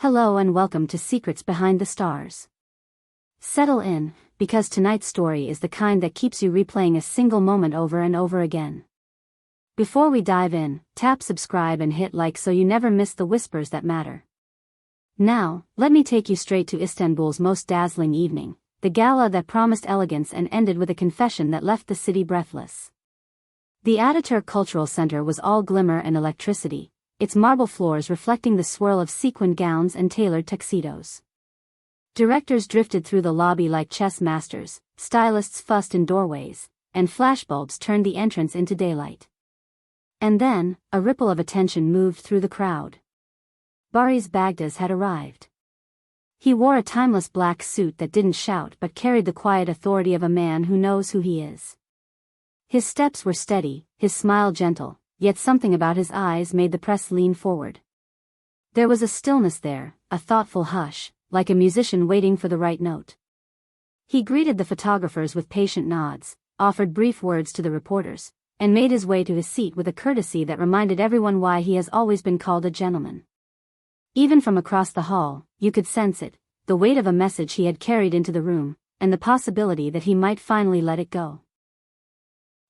Hello and welcome to Secrets Behind the Stars. Settle in, because tonight's story is the kind that keeps you replaying a single moment over and over again. Before we dive in, tap subscribe and hit like so you never miss the whispers that matter. Now, let me take you straight to Istanbul's most dazzling evening, the gala that promised elegance and ended with a confession that left the city breathless. The Ataturk Cultural Center was all glimmer and electricity, its marble floors reflecting the swirl of sequined gowns and tailored tuxedos. Directors drifted through the lobby like chess masters, stylists fussed in doorways, and flashbulbs turned the entrance into daylight. And then, a ripple of attention moved through the crowd. Barış Bagdas had arrived. He wore a timeless black suit that didn't shout but carried the quiet authority of a man who knows who he is. His steps were steady, his smile gentle, yet something about his eyes made the press lean forward. There was a stillness there, a thoughtful hush, like a musician waiting for the right note. He greeted the photographers with patient nods, offered brief words to the reporters, and made his way to his seat with a courtesy that reminded everyone why he has always been called a gentleman. Even from across the hall, you could sense it, the weight of a message he had carried into the room, and the possibility that he might finally let it go.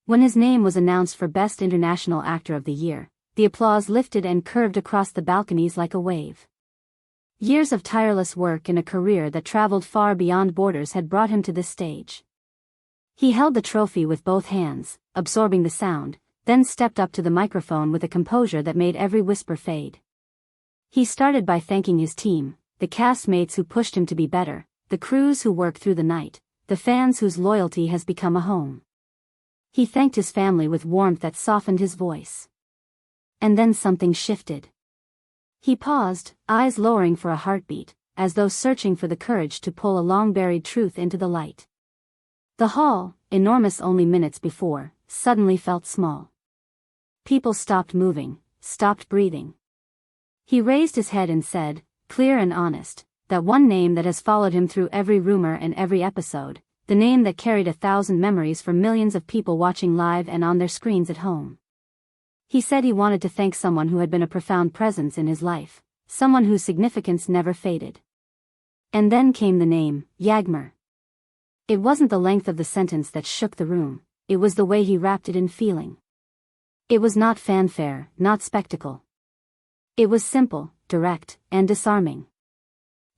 When his name was announced for Best International Actor of the Year, the applause lifted and curved across the balconies like a wave. Years of tireless work and a career that traveled far beyond borders had brought him to this stage. He held the trophy with both hands, absorbing the sound, then stepped up to the microphone with a composure that made every whisper fade. He started by thanking his team, the castmates who pushed him to be better, the crews who worked through the night, the fans whose loyalty has become a home. He thanked his family with warmth that softened his voice. And then something shifted. He paused, eyes lowering for a heartbeat, as though searching for the courage to pull a long-buried truth into the light. The hall, enormous only minutes before, suddenly felt small. People stopped moving, stopped breathing. He raised his head and said, clear and honest, that one name that has followed him through every rumor and every episode, the name that carried 1,000 memories for millions of people watching live and on their screens at home. He said he wanted to thank someone who had been a profound presence in his life, someone whose significance never faded. And then came the name, Yagmur. It wasn't the length of the sentence that shook the room, it was the way he wrapped it in feeling. It was not fanfare, not spectacle. It was simple, direct, and disarming.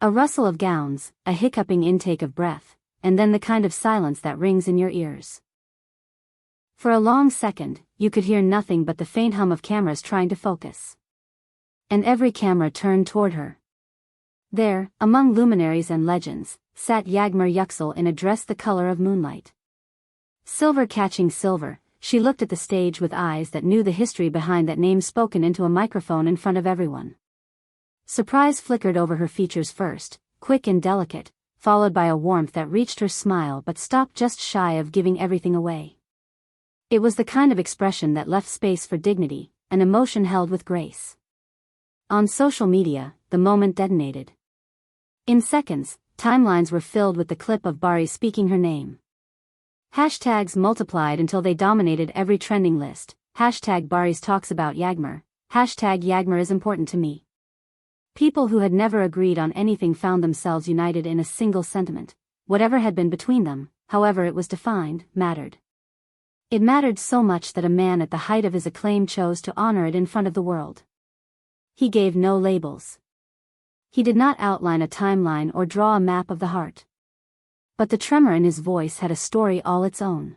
A rustle of gowns, a hiccuping intake of breath, and then the kind of silence that rings in your ears. For a long second, you could hear nothing but the faint hum of cameras trying to focus. And every camera turned toward her. There, among luminaries and legends, sat Yagmur Yüksel in a dress the color of moonlight. Silver catching silver, she looked at the stage with eyes that knew the history behind that name spoken into a microphone in front of everyone. Surprise flickered over her features first, quick and delicate, followed by a warmth that reached her smile but stopped just shy of giving everything away. It was the kind of expression that left space for dignity, an emotion held with grace. On social media, the moment detonated. In seconds, timelines were filled with the clip of Barış speaking her name. Hashtags multiplied until they dominated every trending list. Hashtag Barış talks about Yagmur. Hashtag Yagmur is important to me. People who had never agreed on anything found themselves united in a single sentiment. Whatever had been between them, however it was defined, mattered. It mattered so much that a man at the height of his acclaim chose to honor it in front of the world. He gave no labels. He did not outline a timeline or draw a map of the heart. But the tremor in his voice had a story all its own.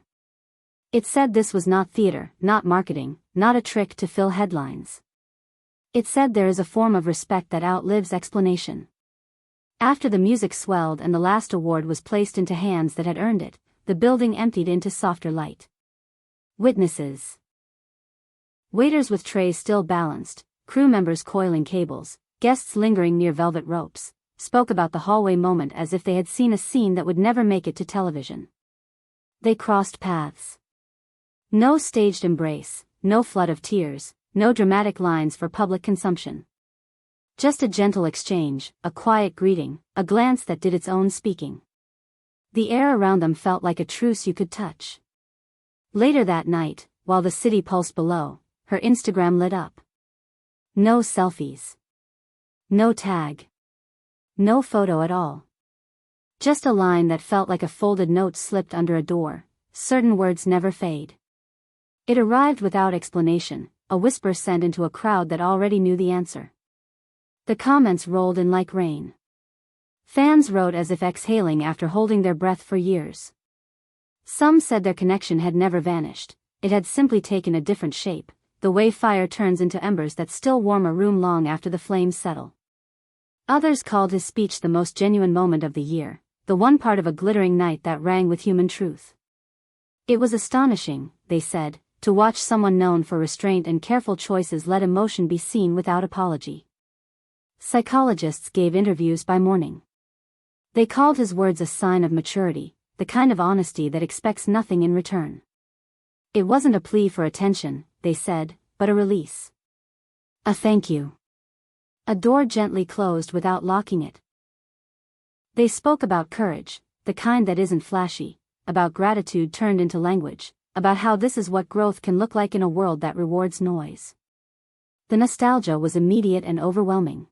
It said this was not theater, not marketing, not a trick to fill headlines. It said there is a form of respect that outlives explanation. After the music swelled and the last award was placed into hands that had earned it, the building emptied into softer light. Witnesses. Waiters with trays still balanced, crew members coiling cables, guests lingering near velvet ropes, spoke about the hallway moment as if they had seen a scene that would never make it to television. They crossed paths. No staged embrace, no flood of tears, no dramatic lines for public consumption. Just a gentle exchange, a quiet greeting, a glance that did its own speaking. The air around them felt like a truce you could touch. Later that night, while the city pulsed below, her Instagram lit up. No selfies. No tag. No photo at all. Just a line that felt like a folded note slipped under a door. Certain words never fade. It arrived without explanation, a whisper sent into a crowd that already knew the answer. The comments rolled in like rain. Fans wrote as if exhaling after holding their breath for years. Some said their connection had never vanished, it had simply taken a different shape, the way fire turns into embers that still warm a room long after the flames settle. Others called his speech the most genuine moment of the year, the one part of a glittering night that rang with human truth. It was astonishing, they said, to watch someone known for restraint and careful choices let emotion be seen without apology. Psychologists gave interviews by morning. They called his words a sign of maturity, the kind of honesty that expects nothing in return. It wasn't a plea for attention, they said, but a release. A thank you. A door gently closed without locking it. They spoke about courage, the kind that isn't flashy, about gratitude turned into language, about how this is what growth can look like in a world that rewards noise. The nostalgia was immediate and overwhelming.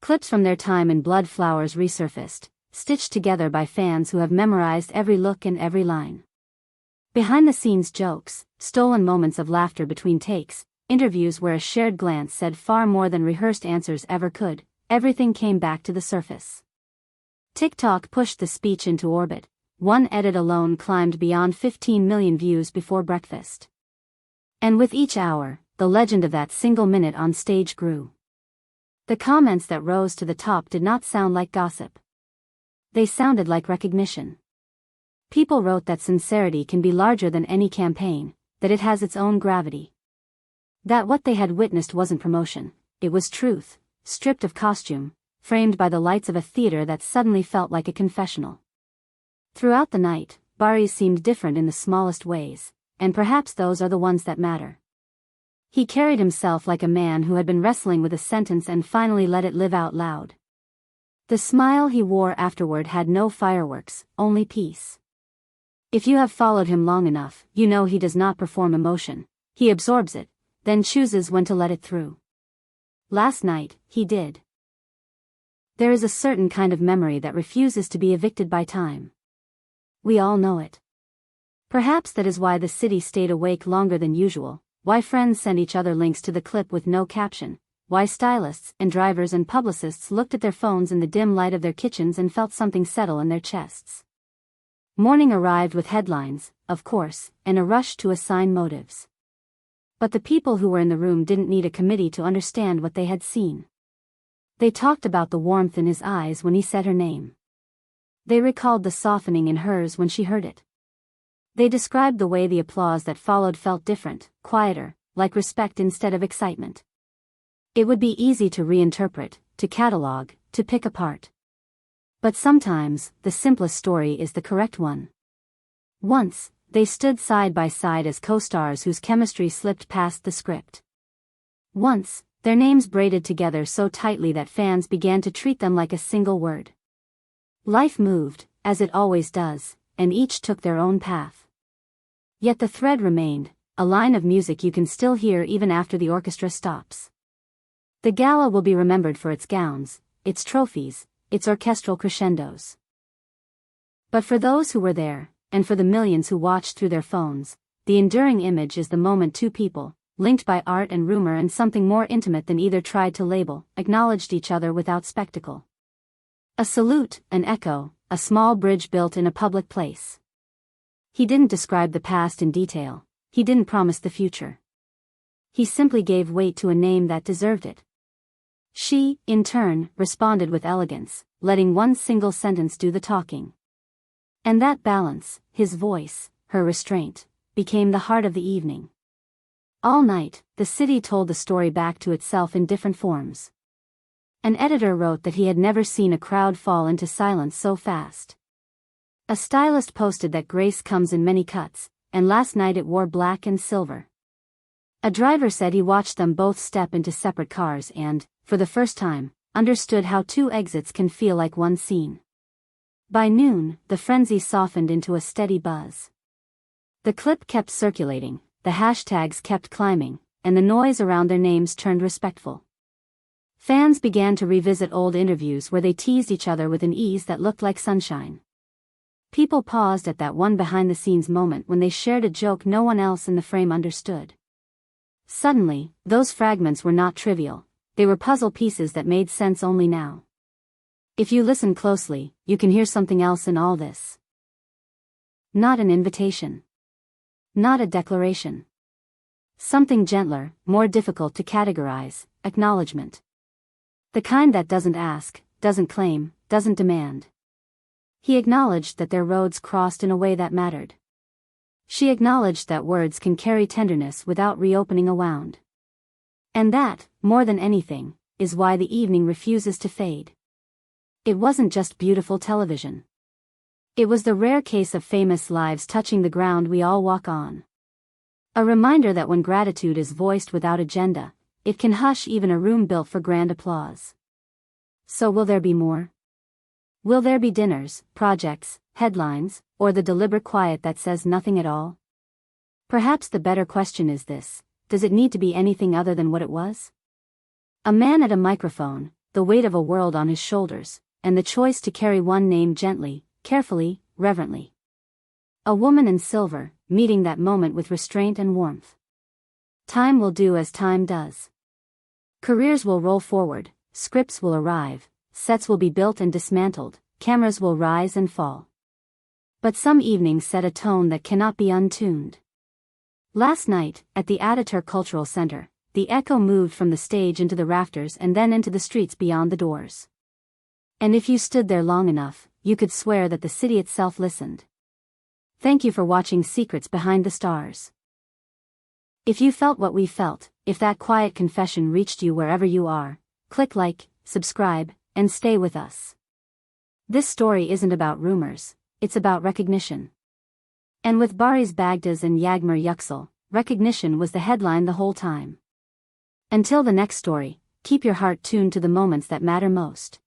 Clips from their time in Blood Flowers resurfaced, stitched together by fans who have memorized every look and every line. Behind-the-scenes jokes, stolen moments of laughter between takes, interviews where a shared glance said far more than rehearsed answers ever could, everything came back to the surface. TikTok pushed the speech into orbit. One edit alone climbed beyond 15 million views before breakfast. And with each hour, the legend of that single minute on stage grew. The comments that rose to the top did not sound like gossip. They sounded like recognition. People wrote that sincerity can be larger than any campaign, that it has its own gravity. That what they had witnessed wasn't promotion, it was truth, stripped of costume, framed by the lights of a theater that suddenly felt like a confessional. Throughout the night, Barış seemed different in the smallest ways, and perhaps those are the ones that matter. He carried himself like a man who had been wrestling with a sentence and finally let it live out loud. The smile he wore afterward had no fireworks, only peace. If you have followed him long enough, you know he does not perform emotion, he absorbs it, then chooses when to let it through. Last night, he did. There is a certain kind of memory that refuses to be evicted by time. We all know it. Perhaps that is why the city stayed awake longer than usual, why friends sent each other links to the clip with no caption, why stylists and drivers and publicists looked at their phones in the dim light of their kitchens and felt something settle in their chests. Morning arrived with headlines, of course, and a rush to assign motives. But the people who were in the room didn't need a committee to understand what they had seen. They talked about the warmth in his eyes when he said her name. They recalled the softening in hers when she heard it. They described the way the applause that followed felt different, quieter, like respect instead of excitement. It would be easy to reinterpret, to catalog, to pick apart. But sometimes, the simplest story is the correct one. Once, they stood side by side as co-stars whose chemistry slipped past the script. Once, their names braided together so tightly that fans began to treat them like a single word. Life moved, as it always does, and each took their own path. Yet the thread remained, a line of music you can still hear even after the orchestra stops. The gala will be remembered for its gowns, its trophies, its orchestral crescendos. But for those who were there, and for the millions who watched through their phones, the enduring image is the moment two people, linked by art and rumor and something more intimate than either tried to label, acknowledged each other without spectacle. A salute, an echo, a small bridge built in a public place. He didn't describe the past in detail, he didn't promise the future. He simply gave weight to a name that deserved it. She, in turn, responded with elegance, letting one single sentence do the talking. And that balance, his voice, her restraint, became the heart of the evening. All night, the city told the story back to itself in different forms. An editor wrote that he had never seen a crowd fall into silence so fast. A stylist posted that grace comes in many cuts, and last night it wore black and silver. A driver said he watched them both step into separate cars and, for the first time, understood how two exits can feel like one scene. By noon, the frenzy softened into a steady buzz. The clip kept circulating, the hashtags kept climbing, and the noise around their names turned respectful. Fans began to revisit old interviews where they teased each other with an ease that looked like sunshine. People paused at that one behind-the-scenes moment when they shared a joke no one else in the frame understood. Suddenly, those fragments were not trivial, they were puzzle pieces that made sense only now. If you listen closely, you can hear something else in all this. Not an invitation. Not a declaration. Something gentler, more difficult to categorize, acknowledgement. The kind that doesn't ask, doesn't claim, doesn't demand. He acknowledged that their roads crossed in a way that mattered. She acknowledged that words can carry tenderness without reopening a wound. And that, more than anything, is why the evening refuses to fade. It wasn't just beautiful television. It was the rare case of famous lives touching the ground we all walk on. A reminder that when gratitude is voiced without agenda, it can hush even a room built for grand applause. So will there be more? Will there be dinners, projects, headlines, or the deliberate quiet that says nothing at all? Perhaps the better question is this: does it need to be anything other than what it was? A man at a microphone, the weight of a world on his shoulders, and the choice to carry one name gently, carefully, reverently. A woman in silver, meeting that moment with restraint and warmth. Time will do as time does. Careers will roll forward, scripts will arrive, sets will be built and dismantled, cameras will rise and fall. But some evenings set a tone that cannot be untuned. Last night, at the Ataturk Cultural Center, the echo moved from the stage into the rafters and then into the streets beyond the doors. And if you stood there long enough, you could swear that the city itself listened. Thank you for watching Secrets Behind the Stars. If you felt what we felt, if that quiet confession reached you wherever you are, click like, subscribe, and stay with us. This story isn't about rumors, it's about recognition. And with Barış Bagdaz and Yagmur Yüksel, recognition was the headline the whole time. Until the next story, keep your heart tuned to the moments that matter most.